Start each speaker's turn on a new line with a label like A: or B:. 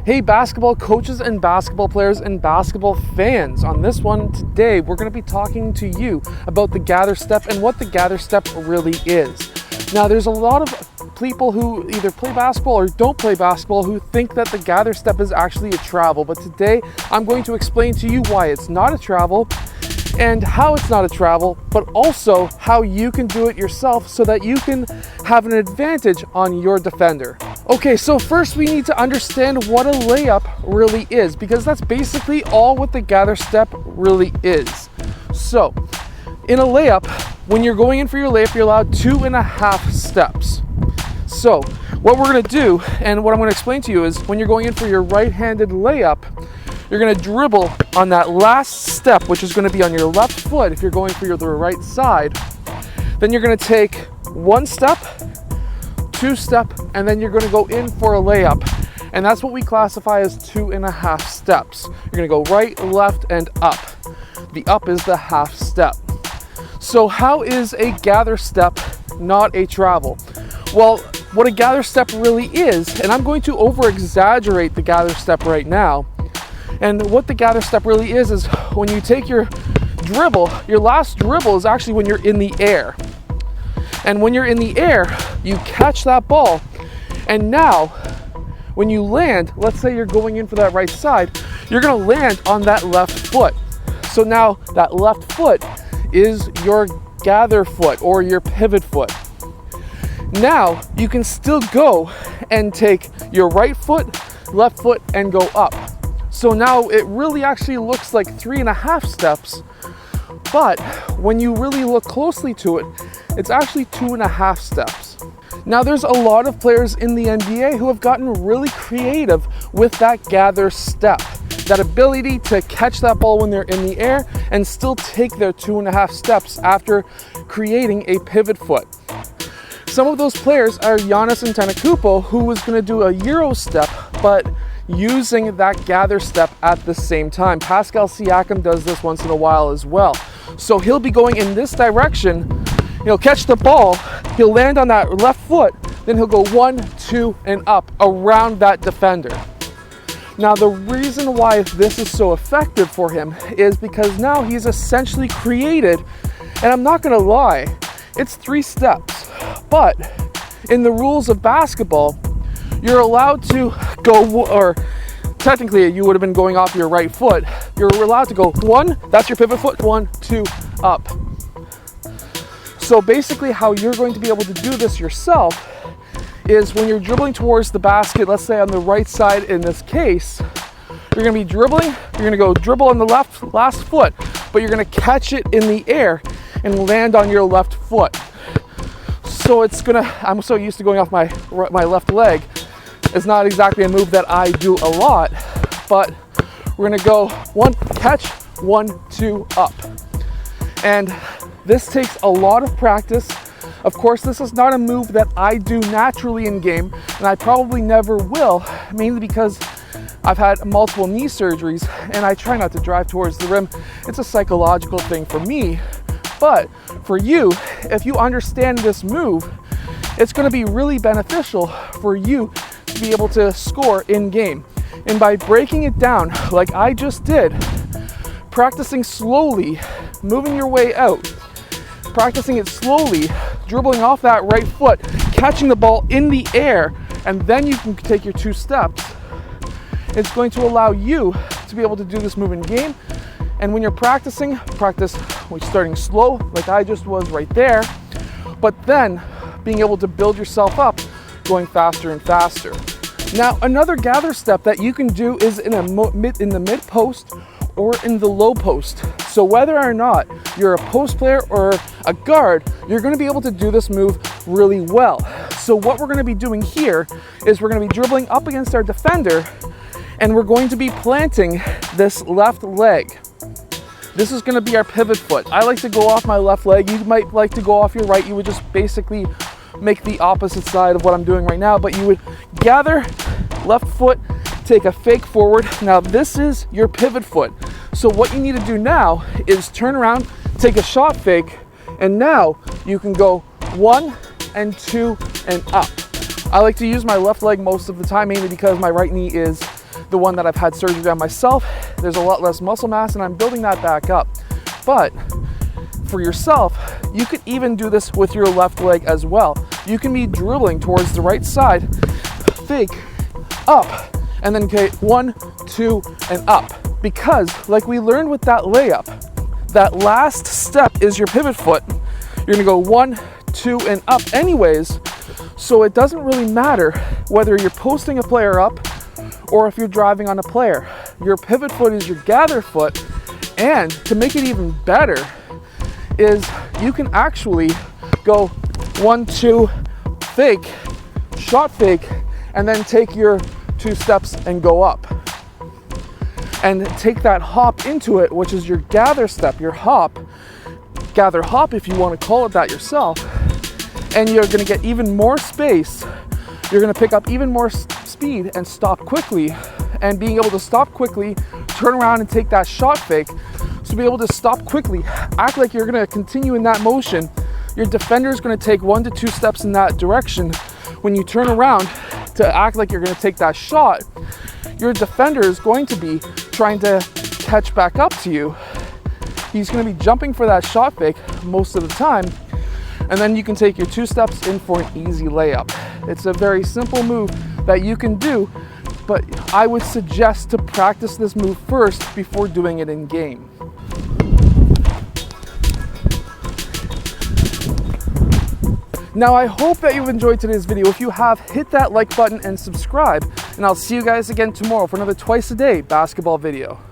A: Hey basketball coaches and basketball players and basketball fans. On this one today, we're going to be talking to you about the gather step and what the gather step really is. Now, there's a lot of people who either play basketball or don't play basketball who think that the gather step is actually a travel, but today I'm going to explain to you why it's not a travel and how it's not a travel, but also how you can do it yourself so that you can have an advantage on your defender. Okay, so first we need to understand what a layup really is, because that's basically all what the gather step really is. So, in a layup, when you're going in for your layup, you're allowed 2.5 steps. So, what we're gonna do, and what I'm gonna explain to you is, when you're going in for your right-handed layup, you're gonna dribble on that last step, which is gonna be on your left foot if you're going for the right side. Then you're gonna take 1 step, 2 step, and then you're gonna go in for a layup. And that's what we classify as 2.5 steps. You're gonna go right, left, and up. The up is the half step. So how is a gather step not a travel? Well, what a gather step really is, and I'm going to over-exaggerate the gather step right now, and what the gather step really is when you take your dribble, your last dribble is actually when you're in the air. And when you're in the air, you catch that ball, and now when you land, let's say you're going in for that right side, you're gonna land on that left foot. So now that left foot is your gather foot or your pivot foot. Now you can still go and take your right foot, left foot, and go up. So now it really actually looks like 3.5 steps, but when you really look closely to it, it's actually 2.5 steps. Now there's a lot of players in the NBA who have gotten really creative with that gather step, that ability to catch that ball when they're in the air and still take their 2.5 steps after creating a pivot foot. Some of those players are Giannis Antetokounmpo, who was going to do a Euro step, but using that gather step at the same time. Pascal Siakam does this once in a while as well. So he'll be going in this direction, he'll catch the ball, he'll land on that left foot, then he'll go 1, 2, and up around that defender. Now the reason why this is so effective for him is because now he's essentially created, and I'm not gonna lie, it's 3 steps, but in the rules of basketball, you're allowed to go, or technically you would have been going off your right foot, you're allowed to go 1, that's your pivot foot, 1, 2, up. So basically how you're going to be able to do this yourself is when you're dribbling towards the basket, let's say on the right side in this case, you're gonna be dribbling, you're gonna go dribble on the last foot, but you're gonna catch it in the air and land on your left foot. So I'm so used to going off my left leg, it's not exactly a move that I do a lot, but we're gonna go 1, catch, 1, 2, up. And this takes a lot of practice. Of course, this is not a move that I do naturally in game, and I probably never will, mainly because I've had multiple knee surgeries and I try not to drive towards the rim. It's a psychological thing for me, but for you, if you understand this move, it's gonna be really beneficial for you to be able to score in game. And by breaking it down like I just did, practicing slowly, moving your way out, practicing it slowly, dribbling off that right foot, catching the ball in the air, and then you can take your 2 steps. It's going to allow you to be able to do this move in game. And when you're practice starting slow, like I just was right there, but then being able to build yourself up, going faster and faster. Now, another gather step that you can do is in the mid post or in the low post. So whether or not you're a post player or a guard, you're gonna be able to do this move really well. So what we're gonna be doing here is we're gonna be dribbling up against our defender, and we're going to be planting this left leg. This is gonna be our pivot foot. I like to go off my left leg. You might like to go off your right. You would just basically make the opposite side of what I'm doing right now, but you would gather left foot, take a fake forward. Now this is your pivot foot. So what you need to do now is turn around, take a shot fake, and now you can go 1 and 2 and up. I like to use my left leg most of the time, mainly because my right knee is the one that I've had surgery on myself, there's a lot less muscle mass and I'm building that back up. But for yourself, you could even do this with your left leg as well. You can be dribbling towards the right side, fake, up, and then okay, 1, 2, and up. Because like we learned with that layup, that last step is your pivot foot. You're gonna go 1, 2, and up anyways. So it doesn't really matter whether you're posting a player up or if you're driving on a player. Your pivot foot is your gather foot. And to make it even better is you can actually go 1, 2, fake, shot fake, and then take your 2 steps and go up. And take that hop into it, which is your gather step, your hop, gather hop if you want to call it that yourself. And you're going to get even more space. You're going to pick up even more speed and stop quickly. And being able to stop quickly, turn around and take that shot fake. So be able to stop quickly, act like you're going to continue in that motion. Your defender is going to take 1 to 2 steps in that direction. When you turn around to act like you're going to take that shot, your defender is going to be trying to catch back up to you. He's going to be jumping for that shot fake most of the time. And then you can take your 2 steps in for an easy layup. It's a very simple move that you can do, but I would suggest to practice this move first before doing it in game. Now I hope that you've enjoyed today's video. If you have, hit that like button and subscribe. And I'll see you guys again tomorrow for another twice a day basketball video.